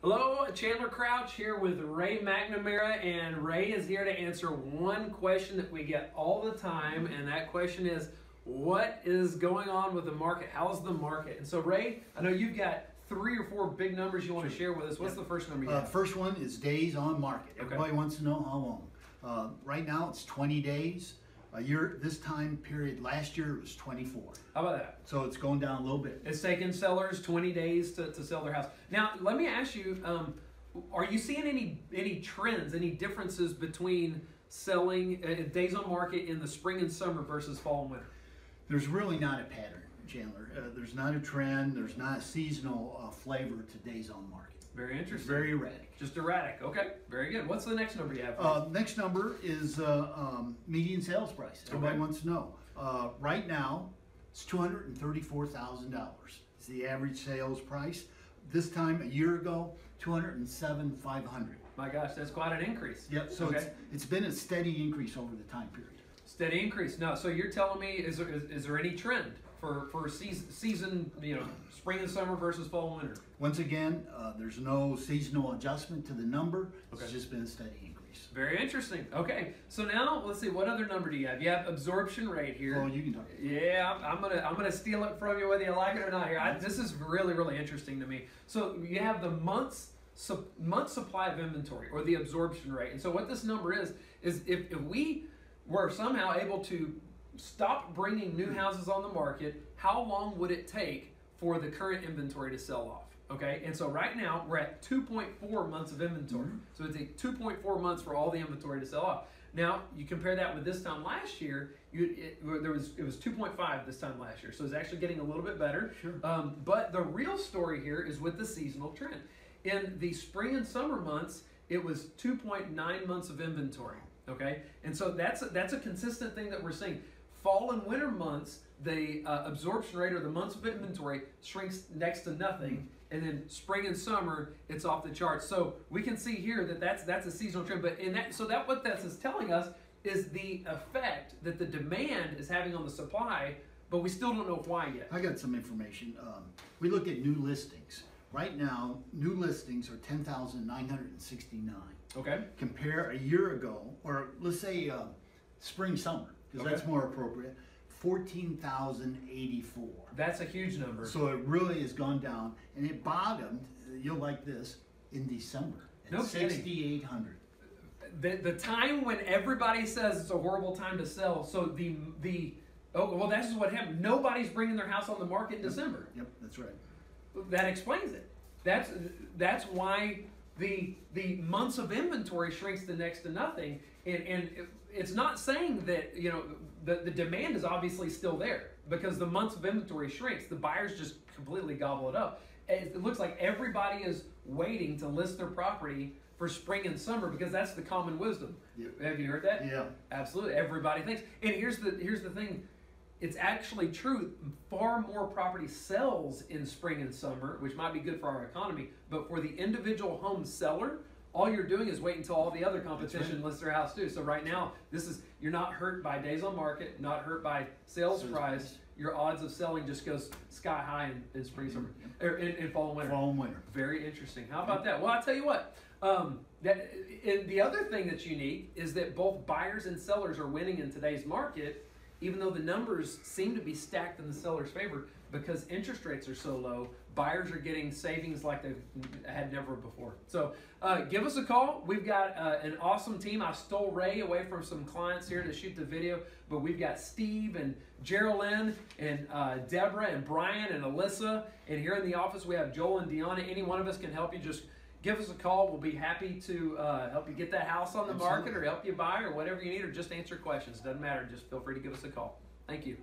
Hello, Chandler Crouch here with Ray McNamara, and Ray is here to answer one question that we get all the time, and that question is, what is going on with the market? How's the market? And so, Ray, I know you've got 3 or 4 big numbers you want to share with us. What's the first number you have? First one is days on market. Everybody wants to know how long. Right now, it's 20 days. A year, this time period last year, it was 24. How about that? So it's going down a little bit. It's taking sellers 20 days to sell their house. Now, let me ask you, are you seeing any trends, any differences between selling days on market in the spring and summer versus fall and winter? There's really not a pattern, Chandler. There's not a trend. There's not a seasonal flavor to days on market. Very interesting. It's very erratic. Just erratic. Okay, very good. What's the next number you have? Next number is median sales price. Everybody wants to know. Right now, it's $234,000. It's the average sales price. This time a year ago, $207,500. My gosh, that's quite an increase. Yep. So it's been a steady increase over the time period. Steady increase. No, so you're telling me, is there any trend for season, spring and summer versus fall and winter? Once again, there's no seasonal adjustment to the number. It's just been a steady increase. Very interesting. Okay, so now let's see, what other number do you have? You have absorption rate here. Well, you can talk. Yeah, I'm gonna steal it from you whether you like it or not. Here, this is really interesting to me. So you have the month supply of inventory, or the absorption rate. And so what this number is if we were somehow able to stop bringing new houses on the market, how long would it take for the current inventory to sell off? Okay, and so right now we're at 2.4 months of inventory. So it takes 2.4 months for all the inventory to sell off. Now you compare that with this time last year, it was 2.5 this time last year. So it's actually getting a little bit better. Sure. But the real story here is with the seasonal trend. In the spring and summer months, it was 2.9 months of inventory. Okay, and so that's a consistent thing that we're seeing. Fall and winter months, the absorption rate, or the months of inventory, shrinks next to nothing, and then spring and summer, it's off the charts. So we can see here that that's a seasonal trend. But what that is telling us is the effect that the demand is having on the supply, but we still don't know why yet. I got some information. We look at new listings. Right now, new listings are 10,969. Okay. Compare a year ago, or let's say spring, summer, because that's more appropriate, 14,084. That's a huge number. So it really has gone down, and it bottomed, you'll like this, in December at 6,800. The time when everybody says it's a horrible time to sell, so that's just what happened. Nobody's bringing their house on the market in December. Yep, that's right. that explains it. That's why the months of inventory shrinks to next to nothing, and it's not saying that the demand is obviously still there, because the months of inventory shrinks. The buyers just completely gobble it up. It looks like everybody is waiting to list their property for spring and summer, because that's the common wisdom. Yep. Have you heard that? Yeah, absolutely. Everybody thinks. And here's the thing. It's actually true. Far more property sells in spring and summer, which might be good for our economy. But for the individual home seller, all you're doing is wait until all the other competition lists their house too. So right now, you're not hurt by days on market, not hurt by sales price. Your odds of selling just goes sky high in spring, summer, or in fall and winter. Fall and winter. Very interesting. How about that? Well, I'll tell you what. The other thing that's unique is that both buyers and sellers are winning in today's market, even though the numbers seem to be stacked in the seller's favor, because interest rates are so low. Buyers are getting savings like they've had never before. So give us a call. We've got an awesome team. I stole Ray away from some clients here to shoot the video, but we've got Steve and Geraldine and Deborah and Brian and Alyssa. And here in the office, we have Joel and Deanna. Any one of us can help you. Just give us a call. We'll be happy to help you get that house on the market, or help you buy, or whatever you need, or just answer questions. Doesn't matter. Just feel free to give us a call. Thank you.